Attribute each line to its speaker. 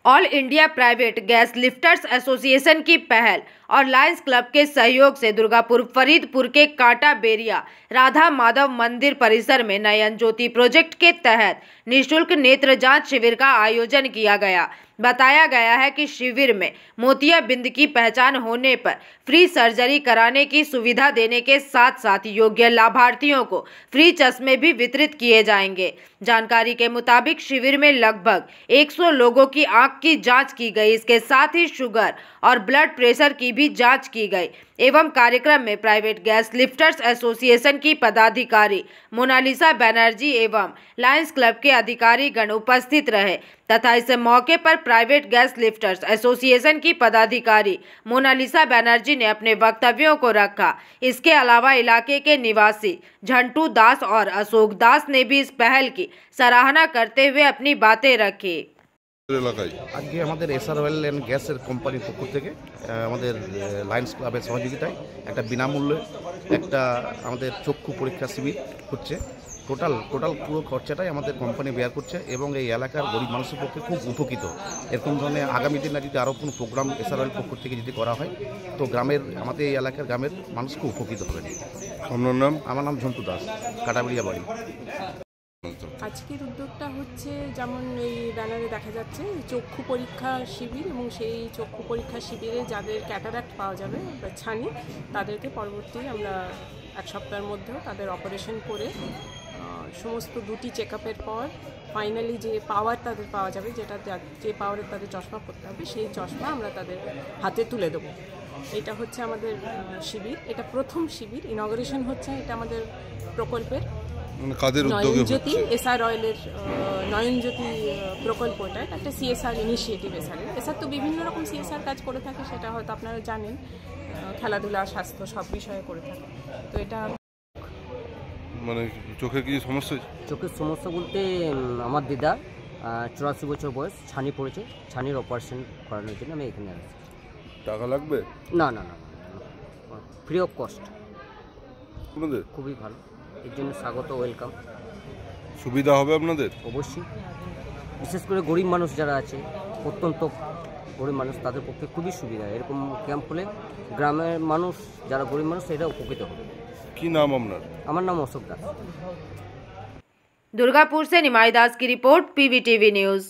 Speaker 1: All India private gas lifters association की पहल और लायंस क्लब के सहयोग से दुर्गापुर फरीदपुर के कांटा बेरिया राधा माधव मंदिर परिसर में नयन ज्योति प्रोजेक्ट के तहत निःशुल्क नेत्र जांच शिविर का आयोजन किया गया। बताया गया है कि शिविर में मोतियाबिंद की पहचान होने पर फ्री सर्जरी कराने की सुविधा देने के साथ साथ योग्य लाभार्थियों को फ्री चश्मे भी वितरित किए जाएंगे। जानकारी के मुताबिक शिविर में लगभग 100 लोगों की आंख की जांच की गई। इसके साथ ही शुगर और ब्लड प्रेशर की भी जांच की गई एवं कार्यक्रम में प्राइवेट गैस लिफ्टर्स एसोसिएशन की पदाधिकारी मोनालिसा बनर्जी एवं लायंस क्लब के अधिकारी गण उपस्थित रहे तथा इस मौके पर प्राइवेट गैस लिफ्टर्स एसोसिएशन की पदाधिकारी मोनालिसा बनर्जी ने अपने वक्तव्यों को रखा। इसके अलावा इलाके के निवासी झंटू दास और अशोक दास ने भी इस पहल की सराहना करते हुए अपनी बातें रखी।
Speaker 2: আজকে আমাদের এসআর অয়েল অ্যান্ড গ্যাসের কোম্পানির পক্ষ থেকে আমাদের লায়ন্স ক্লাবের সহযোগিতায় একটা বিনামূল্যে একটা আমাদের চক্ষু পরীক্ষা শিবির হচ্ছে। টোটাল পুরো খরচাটাই আমাদের কোম্পানি বেয়ার করছে এবং এই এলাকার গরিব মানুষের পক্ষে খুব উপকৃত। এরকম ধরনের আগামী দিনে যদি আরও কোনো প্রোগ্রাম এসআর অয়েল পক্ষ থেকে যদি করা হয় তো আমাদের এই এলাকার গ্রামের মানুষ খুব উপকৃত হবেন।
Speaker 3: আপনার নাম?
Speaker 2: আমার নাম ঝন্টু দাস, কাটাবেড়িয়া বাড়ি।
Speaker 4: আজকের উদ্যোগটা হচ্ছে যেমন এই ব্যানারে দেখা যাচ্ছে চক্ষু পরীক্ষা শিবির এবং সেই চক্ষু পরীক্ষা শিবিরে যাদের ক্যাটারাক্ট পাওয়া যাবে বা ছানি তাদেরকে পরবর্তী আমরা এক সপ্তাহের মধ্যেও তাদের অপারেশন করে সমস্ত দুটি চেক আপের পর ফাইনালি যে পাওয়ার তাদের পাওয়া যাবে যে পাওয়ারের তাদের চশমা পরতে হবে সেই চশমা আমরা তাদের হাতে তুলে দেবো। এটা হচ্ছে আমাদের শিবির, এটা প্রথম শিবির, ইনঅগারেশন হচ্ছে এটা আমাদের প্রকল্পের নয়নজ্যোতি এসআর অয়েলের নয়নজ্যোতি প্রকল্প। এটা একটা সিএসআর ইনিশিয়েটিভ। এসআর তো বিভিন্ন রকম সিএসআর কাজ করে থাকে, সেটা হয়তো আপনারা জানেন, খেলাধুলা স্বাস্থ্য সব বিষয়ে করে থাকে। তো এটা
Speaker 3: মানে চোখের কি সমস্যা?
Speaker 5: চোখের সমস্যা বলতে আমার দিদা 84 বছর বয়স, ছানি পড়েছে, ছানির অপারেশন করানোর জন্য আমি এখানে আসছি।
Speaker 3: টাকা লাগবে?
Speaker 5: না না না, ফ্রি অফ কস্ট।
Speaker 3: আপনাদের
Speaker 5: খুবই ভালো, এর জন্য স্বাগত, ওয়েলকাম।
Speaker 3: সুবিধা হবে আপনাদের?
Speaker 5: অবশ্যই, বিশেষ করে গরিব মানুষ যারা আছে, অত্যন্ত গরিব মানুষ, তাদের পক্ষে খুবই সুবিধা। এরকম ক্যাম্প হলে গ্রামের মানুষ যারা গরিব মানুষ এটা উপকৃত হবে।
Speaker 3: কি নাম আপনার?
Speaker 5: আমার নাম অশোক দাস।
Speaker 1: दुर्गापुर से निमाई दास की रिपोर्ट, पीवीटीवी न्यूज़।